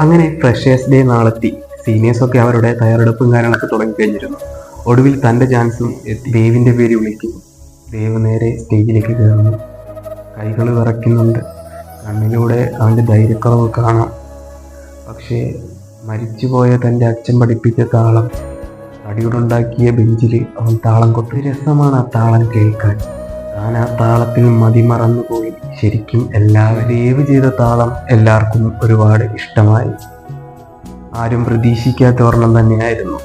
അങ്ങനെ freshers day നാളെത്തി. സീനിയേഴ്സൊക്കെ അവരുടെ തയ്യാറെടുപ്പും കാര്യങ്ങളൊക്കെ തുടങ്ങിക്കഴിഞ്ഞിരുന്നു. ഒടുവിൽ തൻ്റെ ചാൻസും എത്തി. ദേവിൻ്റെ പേര് വിളിക്കുന്നു. ദേവ് നേരെ സ്റ്റേജിലേക്ക് കയറുന്നു. കൈകൾ വിറയ്ക്കുന്നുണ്ട്. കണ്ണിലൂടെ അവൻ്റെ ധൈര്യക്കുറവ് കാണാം. പക്ഷേ മരിച്ചുപോയ തൻ്റെ അച്ഛൻ പഠിപ്പിച്ച താളം, തടിയോടുണ്ടാക്കിയ ബെഞ്ചിൽ അവൻ താളം കൊട്ടി. രസമാണ് ആ താളം കേൾക്കാൻ. താൻ ആ താളത്തിൽ മതിമറന്നുപോയി. ശരിക്കും എല്ലാവരും ദേവ് ചെയ്ത താളം എല്ലാവർക്കും ഒരുപാട് ഇഷ്ടമായി. ആരും പ്രതീക്ഷിക്കാത്ത ഒരെണ്ണം തന്നെയായിരുന്നു.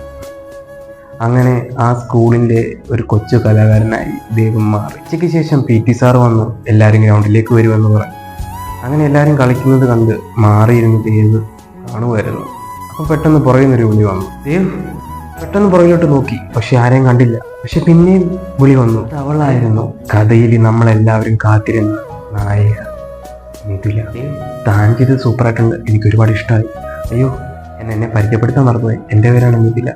അങ്ങനെ ആ സ്കൂളിൻ്റെ ഒരു കൊച്ചു കലാകാരനായി ദേവ് മാറി. ഉച്ചയ്ക്ക് ശേഷം PT സാർ വന്നു എല്ലാവരും ഗ്രൗണ്ടിലേക്ക് വരുമെന്ന് പറഞ്ഞു. അങ്ങനെ എല്ലാവരും കളിക്കുന്നത് കണ്ട് മാറിയിരുന്ന് ദേവ് കാണുമായിരുന്നു. അപ്പോൾ പെട്ടെന്ന് പുറകിന്നൊരു വിളി വന്നു. ദേവ് പെട്ടെന്ന് പുറകിലോട്ട് നോക്കി. പക്ഷെ ആരെയും കണ്ടില്ല. പക്ഷെ പിന്നെയും വിളി വന്നു. അവളായിരുന്നു കഥയിൽ നമ്മളെല്ലാവരും കാത്തിരുന്ന നായിക മിഥുല. താൻ ചെയ്ത് സൂപ്പറായിട്ടുണ്ട്, എനിക്ക് ഒരുപാട് ഇഷ്ടമായി. അയ്യോ, എന്നെ പരിചയപ്പെടുത്താൻ മറന്നുപോയി. എൻ്റെ പേരാണ് മിഥുല.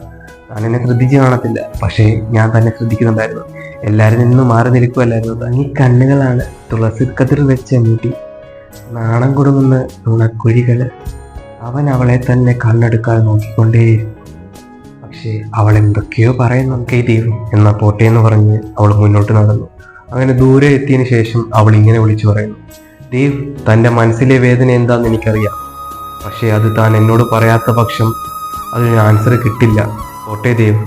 താൻ എന്നെ ശ്രദ്ധിച്ച് കാണത്തില്ല, പക്ഷേ ഞാൻ തന്നെ ശ്രദ്ധിക്കുന്നുണ്ടായിരുന്നു. എല്ലാവരും നിന്ന് മാറി നിൽക്കുമല്ലായിരുന്നു. ഈ കണ്ണുകളാണ് തുളസിക്കതിർ വെച്ച മുടി, നാണം കൊടുങ്ങുന്ന നുണക്കുഴികൾ. അവൻ അവളെ തന്നെ കണ്ണെടുക്കാതെ നോക്കിക്കൊണ്ടേയിരുന്നു. പക്ഷേ അവൾ എന്തൊക്കെയോ പറയുന്നു. ദേവ് എന്നാ പോട്ടെ എന്ന് പറഞ്ഞ് അവൾ മുന്നോട്ട് നടന്നു. അങ്ങനെ ദൂരെ എത്തിയതിനു ശേഷം അവൾ ഇങ്ങനെ വിളിച്ചു പറയുന്നു. ദേവ്, തൻ്റെ മനസ്സിലെ വേദന എന്താണെന്ന് എനിക്കറിയാം. പക്ഷേ അത് താൻ എന്നോട് പറയാത്ത പക്ഷം അതിന് ആൻസർ കിട്ടില്ല. പോട്ടെ ദേവ്.